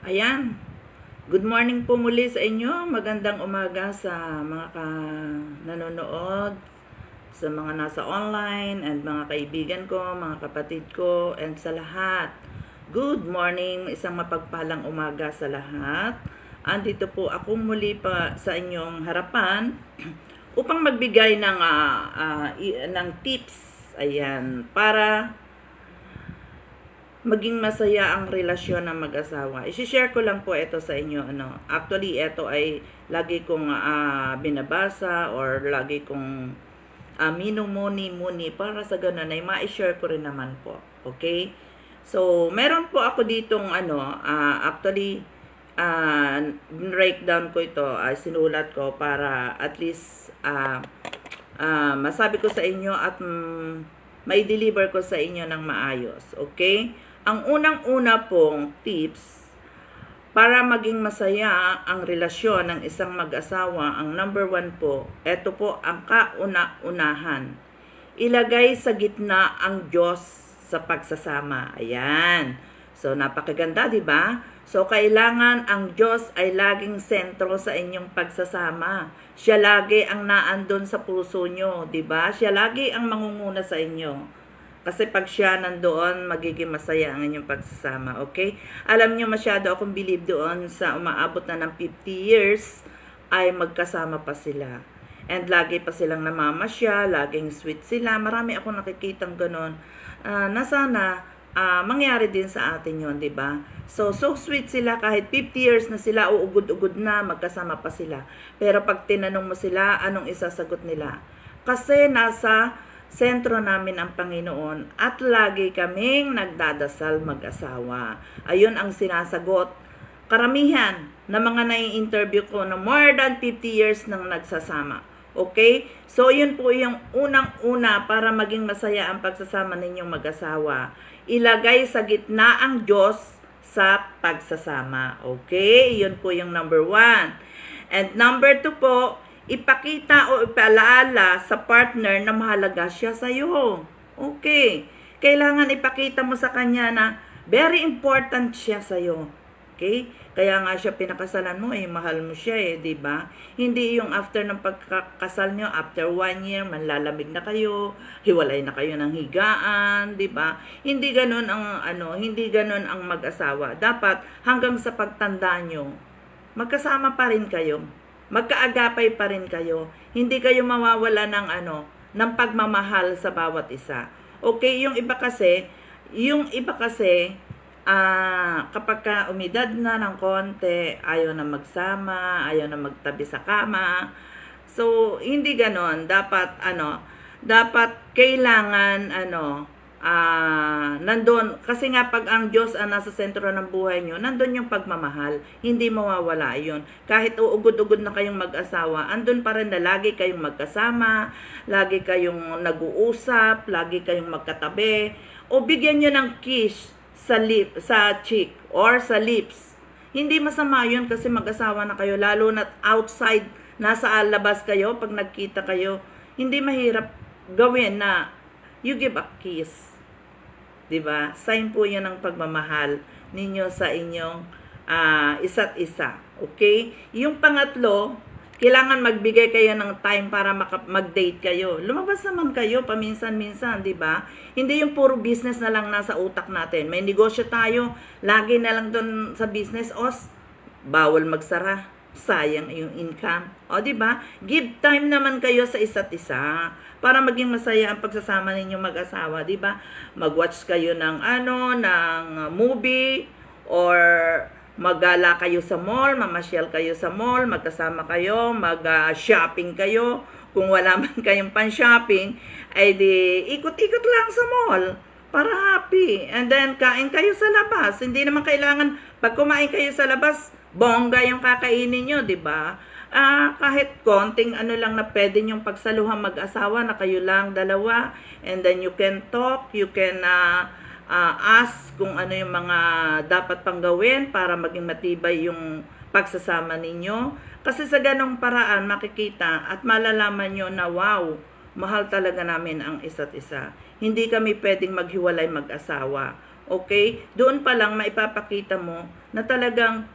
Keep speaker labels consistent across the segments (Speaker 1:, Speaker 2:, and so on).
Speaker 1: Ayan. Good morning po muli sa inyo. Magandang umaga sa mga nanonood, sa mga nasa online, and mga kaibigan ko, mga kapatid ko, and sa lahat. Good morning. Isang mapagpalang umaga sa lahat. Andito po ako muli pa sa inyong harapan upang magbigay ng tips. Ayan. Para maging masaya ang relasyon ng mag-asawa. I-share ko lang po ito sa inyo. Actually, ito ay lagi kong binabasa or lagi kong minumuni-muni para sa ganun ay ma-share ko rin naman po. Okay? So, meron po ako ditong actually, breakdown ko ito, sinulat ko para at least masabi ko sa inyo at may deliver ko sa inyo ng maayos. Okay? Ang unang-una pong tips para maging masaya ang relasyon ng isang mag-asawa, ang number 1 po, ito po ang kauna-unahan. Ilagay sa gitna ang Diyos sa pagsasama. Ayan. So, napakaganda, di ba? So, kailangan ang Diyos ay laging sentro sa inyong pagsasama. Siya lagi ang naandun sa puso nyo, di ba? Siya lagi ang mangunguna sa inyo. Kasi pag siya nandoon, magiging masaya ang inyong pagsasama, okay? Alam nyo, masyado akong believe doon sa umaabot na ng 50 years, ay magkasama pa sila. And lagi pa silang namamasya, laging sweet sila. Marami akong nakikitang ganun. Na sana, mangyari din sa atin yon, di ba? So sweet sila kahit 50 years na sila, uugod-ugod na, magkasama pa sila. Pero pag tinanong mo sila, anong isasagot nila? Kasi nasa sentro namin ang Panginoon at lagi kaming nagdadasal mag-asawa. Ayun ang sinasagot. Karamihan na mga nai-interview ko na more than 50 years nang nagsasama. Okay? So, yun po yung unang-una para maging masaya ang pagsasama ninyong mag-asawa. Ilagay sa gitna ang Diyos sa pagsasama. Okay? Yun po yung number 1. And number 2 po, ipakita o ipalaala sa partner na mahalaga siya sa iyo. Okay. Kailangan ipakita mo sa kanya na very important siya sa iyo. Okay? Kaya nga siya pinakasalan mo mahal mo siya di ba? Hindi yung after ng pagkakasal nyo, after 1 year, manlalamig na kayo, hiwalay na kayo ng higaan, di ba? Hindi ganoon hindi ganoon ang mag-asawa. Dapat hanggang sa pagtanda nyo, magkasama pa rin kayo. Magkaagapay pa rin kayo. Hindi kayo mawawala ng pagmamahal sa bawat isa. Okay, yung iba kasi, kapag ka umidad na ng konti, ayaw na magsama, ayaw na magtabi sa kama. So, hindi ganon. Dapat kailangan, nandun, kasi nga pag ang Diyos ang nasa sentro ng buhay nyo, nandun yung pagmamahal, hindi mawawala yun. Kahit uugod-ugod na kayong mag-asawa, andun pa rin na lagi kayong magkasama, lagi kayong nag-uusap, lagi kayong magkatabi, o bigyan nyo ng kiss sa cheek, or sa lips. Hindi masama yun kasi mag-asawa na kayo, lalo na outside, nasa labas kayo, pag nagkita kayo, hindi mahirap gawin na you give a kiss. Diba? Sign po yan ng pagmamahal ninyo sa inyong isa't isa. Okay? Yung pangatlo, kailangan magbigay kayo ng time para mag-date kayo. Lumabas naman kayo paminsan-minsan, di ba? Hindi yung puro business na lang nasa utak natin. May negosyo tayo, lagi na lang doon sa business, bawal magsara. Sayang yung income. O, di ba? Give time naman kayo sa isa't isa para maging masaya ang pagsasama ninyong mag-asawa, di ba? Mag-watch kayo ng movie, or maggala kayo sa mall, mamasyal kayo sa mall, magkasama kayo, mag-shopping kayo. Kung wala man kayong pan-shopping, ay di ikot-ikot lang sa mall para happy. And then kain kayo sa labas. Hindi naman kailangan pag kumain kayo sa labas, bongga yung kakainin nyo, di ba? Kahit konting lang na pwede nyong pagsaluhan mag-asawa na kayo lang dalawa, and then you can talk, you can ask kung ano yung mga dapat pang gawin para maging matibay yung pagsasama ninyo. Kasi sa ganong paraan makikita at malalaman nyo na wow, mahal talaga namin ang isa't isa. Hindi kami pwedeng maghiwalay mag-asawa. Okay? Doon pa lang maipapakita mo na talagang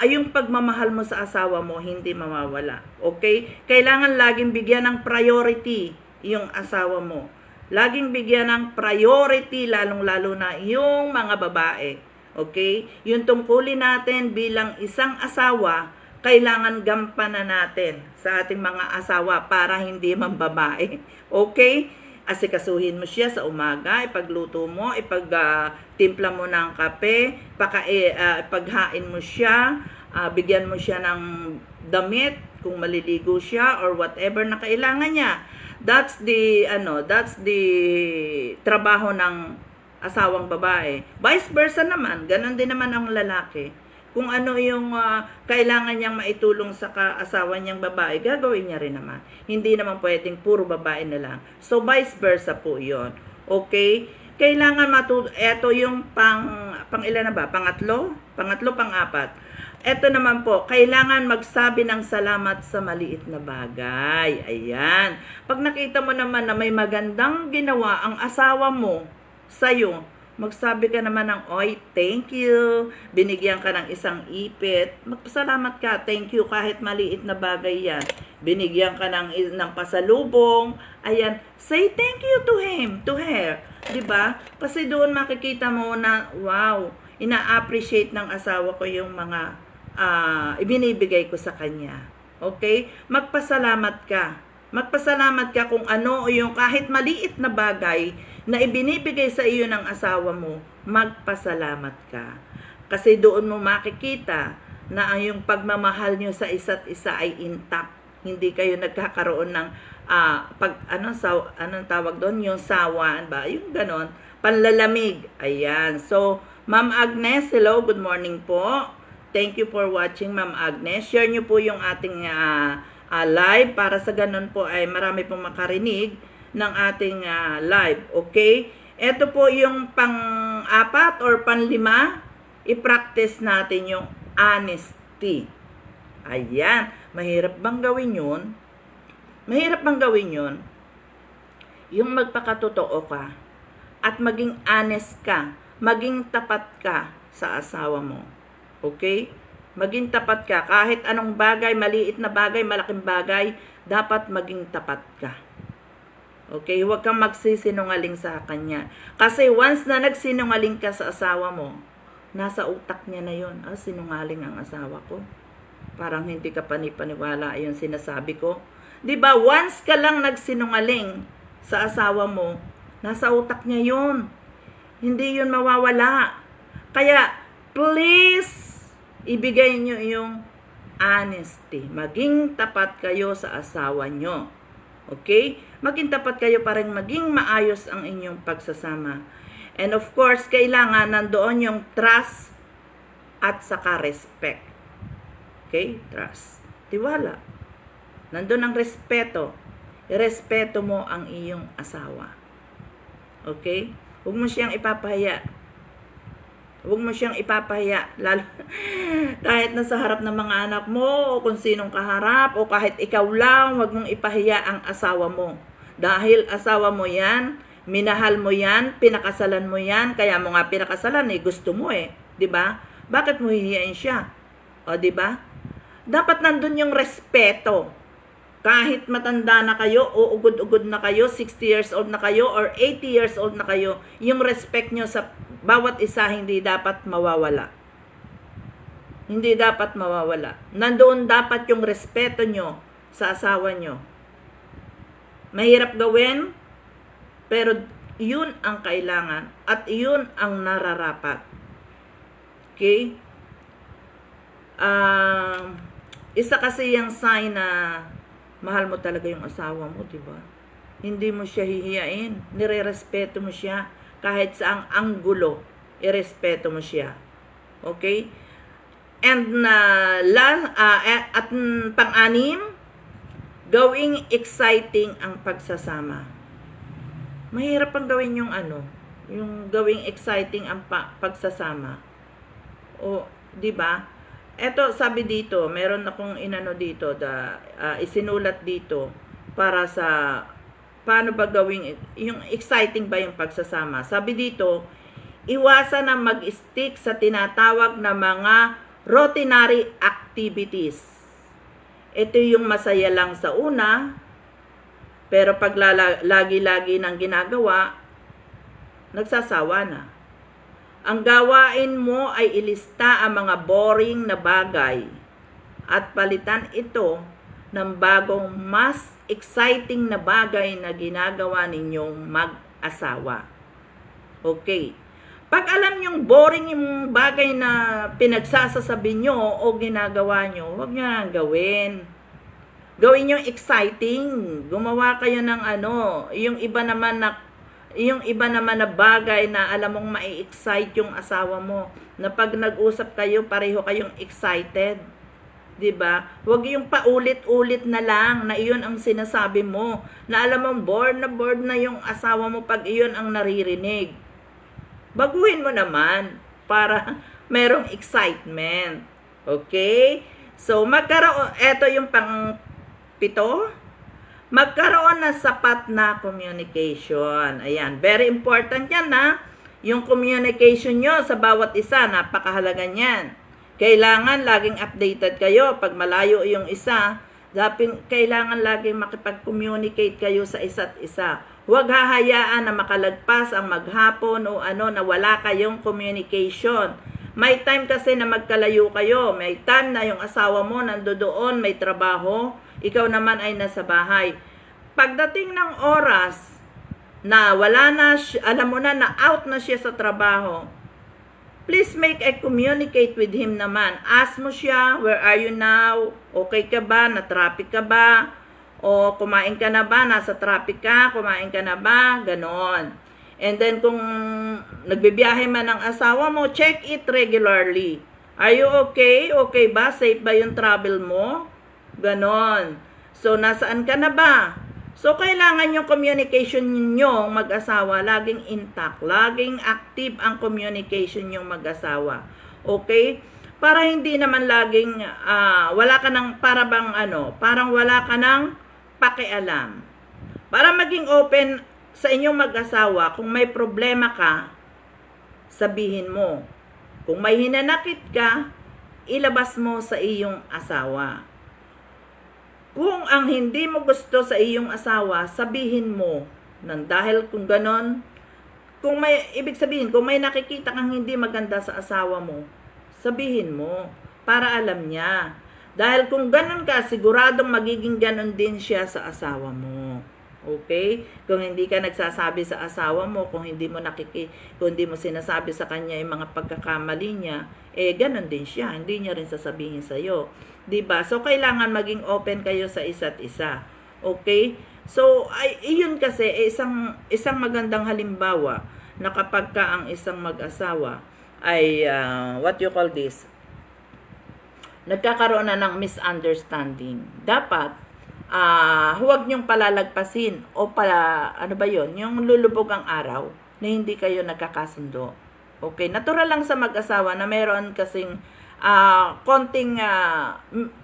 Speaker 1: yung pagmamahal mo sa asawa mo hindi mawawala. Okay? Kailangan laging bigyan ng priority yung asawa mo. Laging bigyan ng priority, lalong-lalo na yung mga babae. Okay? Yung tungkulin natin bilang isang asawa, kailangan gampanan natin sa ating mga asawa para hindi mambabae. Okay? Asikasuhin mo siya sa umaga, ipagluto mo, timpla mo ng kape, paghain mo siya, bigyan mo siya ng damit kung maliligo siya or whatever na kailangan niya. That's the trabaho ng asawang babae. Vice versa naman, ganon din naman ang lalaki. Kung ano yung kailangan niyang maitulong sa asawa niyang babae, gagawin niya rin naman. Hindi naman pwedeng puro babae na lang. So, vice versa po yon. Okay? Kailangan eto yung pang ilan na ba? Pangatlo, pang-apat. Eto naman po, kailangan magsabi ng salamat sa maliit na bagay. Ayan. Pag nakita mo naman na may magandang ginawa ang asawa mo sa'yo, magsabi ka naman ng, oy, thank you. Binigyan ka ng isang ipit. Magpasalamat ka, thank you, kahit maliit na bagay yan. Binigyan ka ng pasalubong. Ayan, say thank you to him, to her. Diba? Kasi doon makikita mo na, wow, ina-appreciate ng asawa ko yung mga ibinibigay ko sa kanya. Okay? Magpasalamat ka. Magpasalamat ka kung ano o yung kahit maliit na bagay na ibinibigay sa iyo ng asawa mo, magpasalamat ka. Kasi doon mo makikita na ang yung pagmamahal nyo sa isa't isa ay intact. Hindi kayo nagkakaroon ng anong tawag doon? Yung sawaan ba? Yung ganon. Panlalamig. Ayan. So, Ma'am Agnes, hello. Good morning po. Thank you for watching, Ma'am Agnes. Share nyo po yung ating live para sa ganun po ay marami pong makarinig ng ating live. Okay? Ito po yung pang-apat or pang-lima. I-practice natin yung honesty. Ayan. Mahirap bang gawin yun? Mahirap bang gawin yun? Yung magpakatotoo ka at maging honest ka, maging tapat ka sa asawa mo. Okay? Maging tapat ka. Kahit anong bagay, maliit na bagay, malaking bagay, dapat maging tapat ka. Okay? Huwag kang magsisinungaling sa kanya. Kasi once na nagsinungaling ka sa asawa mo, nasa utak niya na yun. Sinungaling ang asawa ko. Parang hindi ka panipaniwala yung sinasabi ko. Diba? Once ka lang nagsinungaling sa asawa mo, nasa utak niya yun. Hindi yun mawawala. Kaya, please, ibigay nyo yung honesty. Maging tapat kayo sa asawa nyo. Okay? Maging tapat kayo para maging maayos ang inyong pagsasama. And of course, kailangan nandoon yung trust at saka respect. Okay? Trust. Tiwala. Nandun ang respeto. Irespeto mo ang iyong asawa. Okay? Huwag mo siyang ipapahiya. Huwag mo siyang ipapahiya. Lalo, kahit nasa harap ng mga anak mo, o kung sinong kaharap, o kahit ikaw lang, huwag mong ipahiya ang asawa mo. Dahil asawa mo yan, minahal mo yan, pinakasalan mo yan, kaya mo nga pinakasalan gusto mo Diba? Bakit mo hihiyain siya? O diba? Dapat nandun yung respeto. Kahit matanda na kayo, o ugod-ugod na kayo, 60 years old na kayo, or 80 years old na kayo, yung respect nyo sa bawat isa hindi dapat mawawala. Hindi dapat mawawala. Nandoon dapat yung respeto nyo sa asawa nyo. Mahirap gawin, pero yun ang kailangan at yun ang nararapat. Okay? Isa kasi yung sign na mahal mo talaga yung asawa mo, diba? Hindi mo siya hihiyain. Nire-respeto mo siya. Kahit sa ang anggulo, irespeto mo siya. Okay? And at pang-anim, gawing exciting ang pagsasama. Mahirap pang gawin yung yung gawing exciting ang pagsasama. O, diba? Eto, sabi dito, meron akong dito, isinulat dito para sa paano ba gawing, yung exciting ba yung pagsasama. Sabi dito, iwasan na mag-stick sa tinatawag na mga routinary activities. Ito yung masaya lang sa una, pero pag lagi-lagi nang ginagawa, nagsasawa na. Ang gawain mo ay ilista ang mga boring na bagay at palitan ito ng bagong mas exciting na bagay na ginagawa ninyong mag-asawa. Okay. Pag alam yung boring yung bagay na pinagsasasabi nyo o ginagawa nyo, huwag nyo nang gawin. Gawin yung exciting. Gumawa kayo ng yung iba naman na bagay na alam mong mai-excite yung asawa mo. Na pag nag-usap kayo, pareho kayong excited. 'Di ba? Huwag yung paulit-ulit na lang na iyon ang sinasabi mo. Na alam mong bored na yung asawa mo pag iyon ang naririnig. Baguhin mo naman para merong excitement. Okay? So, eto yung pang-pito. Magkaroon ng sapat na communication. Ayan, very important yan na yung communication nyo sa bawat isa, napakahalaga niyan. Kailangan laging updated kayo. Pag malayo yung isa, kailangan laging makipag-communicate kayo sa isa't isa. Huwag hahayaan na makalagpas ang maghapon o na wala kayong communication. May time kasi na magkalayo kayo. May time na yung asawa mo nandoon, may trabaho. Ikaw naman ay nasa bahay. Pagdating ng oras na wala na, alam mo na out na siya sa trabaho, please make a communicate with him naman. Ask mo siya, where are you now? Okay ka ba? Na-traffic ka ba? O kumain ka na ba? Nasa traffic ka? Kumain ka na ba? Ganon. And then kung nagbibiyahe man ang asawa mo, check it regularly. Are you okay? Okay ba? Safe ba yung travel mo? Ganon. So, nasaan ka na ba? So, kailangan yung communication ninyong mag-asawa laging intact. Laging active ang communication yung mag-asawa. Okay? Para hindi naman laging, wala ka ng, parang wala ka ng pakialam. Para maging open sa inyong mag-asawa, kung may problema ka, sabihin mo. Kung may hinanakit ka, ilabas mo sa iyong asawa. Kung ang hindi mo gusto sa iyong asawa, sabihin mo. Dahil kung ganon, ibig sabihin, kung may nakikita kang hindi maganda sa asawa mo, sabihin mo para alam niya. Dahil kung ganon ka, siguradong magiging ganon din siya sa asawa mo. Okay? Kung hindi ka nagsasabi sa asawa mo, kung hindi mo sinasabi sa kanya yung mga pagkakamali niya, ganon din siya. Hindi niya rin sasabihin sa iyo. 'Di ba? So kailangan maging open kayo sa isa't isa. Okay? So iyon kasi isang magandang halimbawa na kapag ka ang isang mag-asawa ay what you call this, nagkakaroon na ng misunderstanding. Dapat huwag niyong palalagpasin o yung lulubog ang araw na hindi kayo nagkakasundo. Okay, natural lang sa mag-asawa na mayroon kasing konting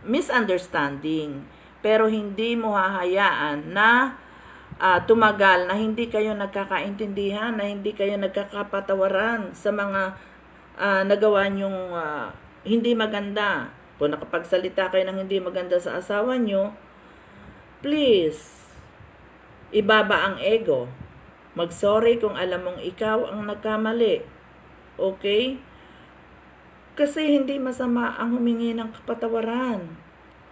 Speaker 1: misunderstanding, pero hindi mo hahayaan na tumagal na hindi kayo nagkakaintindihan, na hindi kayo nagkakapatawaran sa mga nagawa niyong hindi maganda. Kung nakapagsalita kayo ng hindi maganda sa asawa niyo, please, ibaba ang ego. Mag-sorry kung alam mong ikaw ang nagkamali. Okay? Kasi hindi masama ang humingi ng kapatawaran.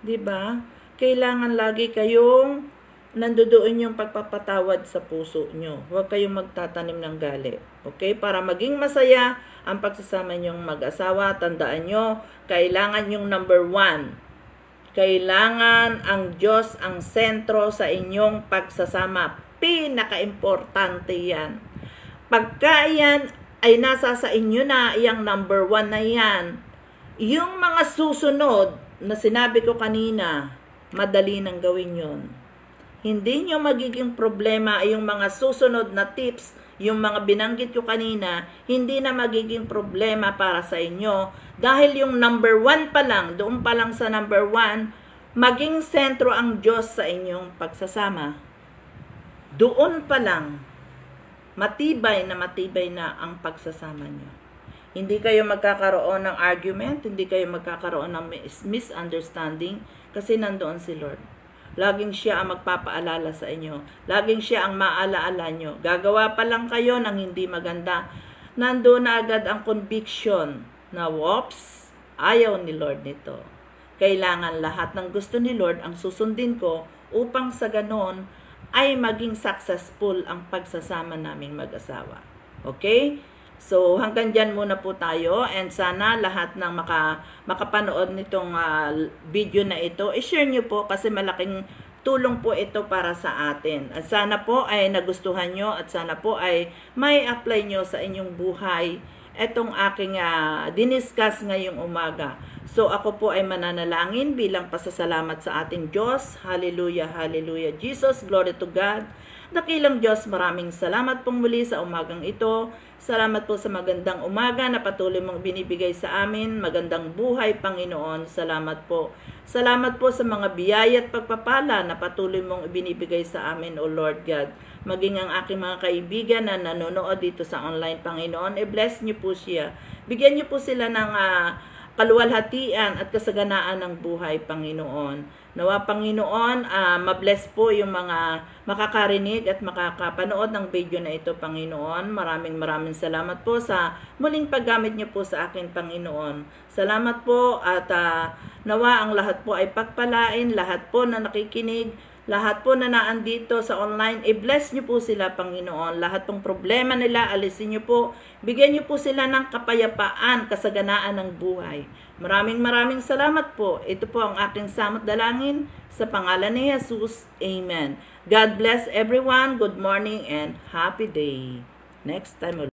Speaker 1: 'Di ba? Kailangan lagi kayong nandoon yung pagpapatawad sa puso nyo. Huwag kayong magtatanim ng galit. Okay? Para maging masaya ang pagsasama nyong mag-asawa, tandaan nyo, kailangan yung number 1. Kailangan ang Diyos ang sentro sa inyong pagsasama. Pinaka-importante yan. Pagka yan ay nasa sa inyo na, yung number 1 na yan, yung mga susunod na sinabi ko kanina, madali nang gawin yun. Hindi nyo magiging problema yung mga susunod na tips, yung mga binanggit ko kanina, hindi na magiging problema para sa inyo. Dahil yung number 1 pa lang, doon pa lang sa number 1, maging sentro ang Diyos sa inyong pagsasama. Doon pa lang, matibay na ang pagsasama nyo. Hindi kayo magkakaroon ng argument, hindi kayo magkakaroon ng misunderstanding kasi nandoon si Lord. Laging siya ang magpapaalala sa inyo. Laging siya ang maalaala nyo. Gagawa pa lang kayo ng hindi maganda. Nandoon na agad ang conviction na, whoops, ayaw ni Lord nito. Kailangan lahat ng gusto ni Lord ang susundin ko upang sa ganon ay maging successful ang pagsasama naming mag-asawa. Okay? So, hanggang dyan muna po tayo, and sana lahat ng makapanood nitong video na ito, i-share nyo po kasi malaking tulong po ito para sa atin. At sana po ay nagustuhan nyo at sana po ay may apply nyo sa inyong buhay itong aking diniscuss ngayong umaga. So, ako po ay mananalangin bilang pasasalamat sa ating Diyos. Hallelujah, hallelujah. Jesus, glory to God. Dakilang Diyos, maraming salamat pong muli sa umagang ito. Salamat po sa magandang umaga na patuloy mong binibigay sa amin. Magandang buhay, Panginoon. Salamat po. Salamat po sa mga biyaya at pagpapala na patuloy mong ibinibigay sa amin, O Lord God. Maging ang aking mga kaibigan na nanonood dito sa online, Panginoon, bless niyo po siya. Bigyan niyo po sila ng kaluwalhatian at kasaganaan ng buhay, Panginoon. Nawa, Panginoon, mabless po yung mga makakarinig at makakapanood ng video na ito, Panginoon. Maraming salamat po sa muling paggamit niyo po sa akin, Panginoon. Salamat po at nawa ang lahat po ay pagpalain, lahat po na nakikinig, lahat po na naandito sa online, i-bless niyo po sila, Panginoon. Lahat pong problema nila, alisin niyo po. Bigyan niyo po sila ng kapayapaan, kasaganaan ng buhay. Maraming salamat po. Ito po ang aking samot dalangin sa pangalan ni Jesus. Amen. God bless everyone. Good morning and happy day. Next time ulit.